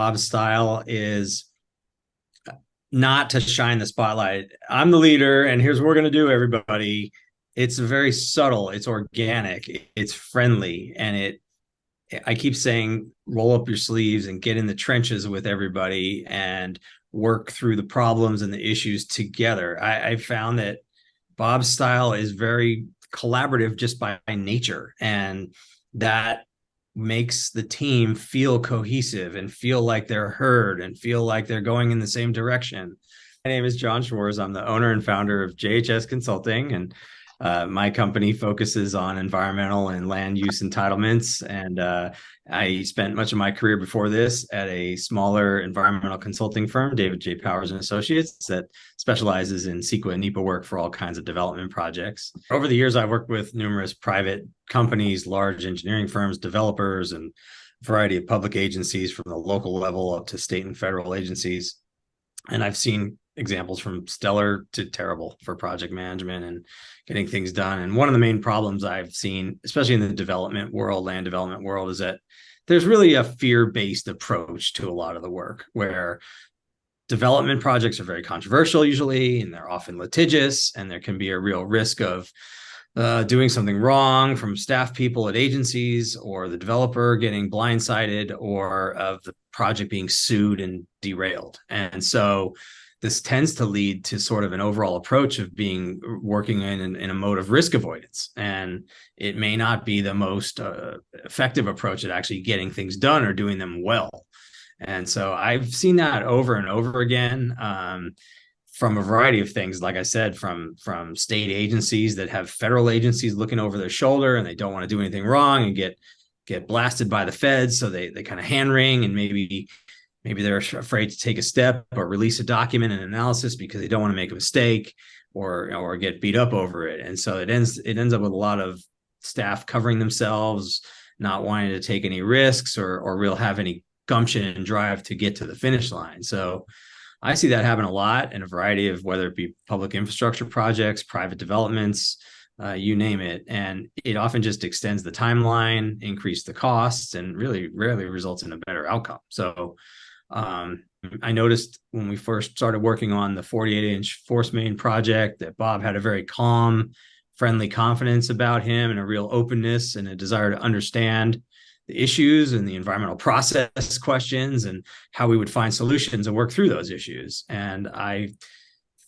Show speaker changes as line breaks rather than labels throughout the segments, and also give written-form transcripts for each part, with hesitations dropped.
Bob's style is not to shine the spotlight. I'm the leader, and here's what we're going to do, everybody. It's very subtle, it's organic, it's friendly, and I keep saying, roll up your sleeves and get in the trenches with everybody and work through the problems and the issues together. I found that Bob's style is very collaborative just by nature, and that makes the team feel cohesive and feel like they're heard and feel like they're going in the same direction. My name is John Schwarz. I'm the owner and founder of JHS Consulting, and my company focuses on environmental and land use entitlements. And I spent much of my career before this at a smaller environmental consulting firm, David J. Powers and Associates, that specializes in CEQA and NEPA work for all kinds of development projects. Over the years, I've worked with numerous private companies, large engineering firms, developers, and a variety of public agencies from the local level up to state and federal agencies. And I've seen examples from stellar to terrible for project management and getting things done. And one of the main problems I've seen, especially in the development world, land development world, is that there's really a fear-based approach to a lot of the work, where development projects are very controversial usually, and they're often litigious, and there can be a real risk of doing something wrong from staff people at agencies, or the developer getting blindsided, or of the project being sued and derailed. And so this tends to lead to sort of an overall approach of working in a mode of risk avoidance. And it may not be the most effective approach at actually getting things done or doing them well. And so I've seen that over and over again. From a variety of things, like I said, from state agencies that have federal agencies looking over their shoulder, and they don't want to do anything wrong and get blasted by the feds, so they kind of hand wring, and maybe they're afraid to take a step or release a document and analysis because they don't want to make a mistake or get beat up over it. And so it ends up with a lot of staff covering themselves, not wanting to take any risks or real have any gumption and drive to get to the finish line. So I see that happen a lot in a variety of, whether it be public infrastructure projects, private developments, you name it. And it often just extends the timeline, increase the costs, and really rarely results in a better outcome. So I noticed when we first started working on the 48-inch force main project that Bob had a very calm, friendly confidence about him, and a real openness and a desire to understand the issues and the environmental process questions and how we would find solutions and work through those issues. And I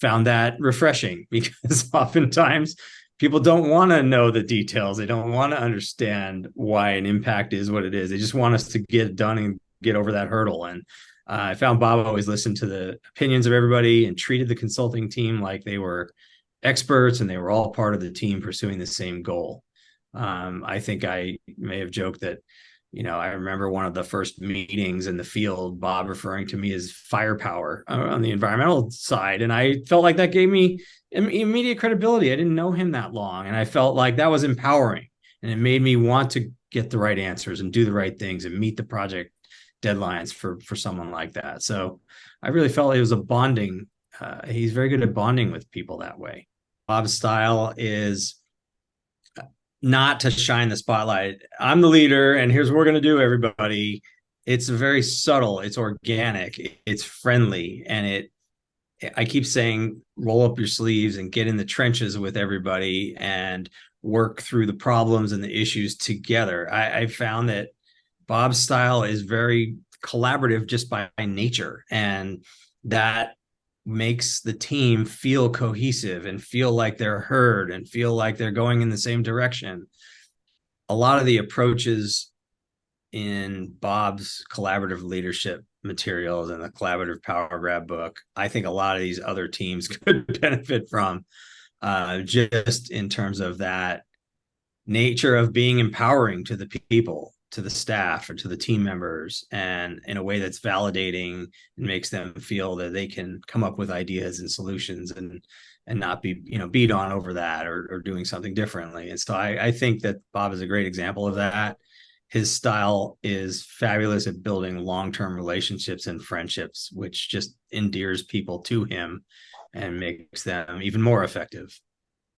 found that refreshing, because oftentimes people don't want to know the details. They don't want to understand why an impact is what it is. They just want us to get it done and get over that hurdle. And I found Bob always listened to the opinions of everybody and treated the consulting team like they were experts and they were all part of the team pursuing the same goal. I think I may have joked that, I remember one of the first meetings in the field, Bob referring to me as firepower on the environmental side. And I felt like that gave me immediate credibility. I didn't know him that long, and I felt like that was empowering, and it made me want to get the right answers and do the right things and meet the project deadlines for someone like that. So I really felt it was a bonding. He's very good at bonding with people that way. Bob's style is not to shine the spotlight. I'm the leader, and here's what we're going to do, everybody. It's very subtle, it's organic, it's friendly, and I keep saying, roll up your sleeves and get in the trenches with everybody and work through the problems and the issues together. I found that Bob's style is very collaborative just by nature, and that makes the team feel cohesive and feel like they're heard and feel like they're going in the same direction. A lot of the approaches in Bob's collaborative leadership materials and the collaborative power grab book, I think a lot of these other teams could benefit from, just in terms of that nature of being empowering to the people, to the staff, or to the team members, and in a way that's validating and makes them feel that they can come up with ideas and solutions and not be beat on over that or doing something differently. And so I think that Bob is a great example of that. His style is fabulous at building long-term relationships and friendships, which just endears people to him and makes them even more effective.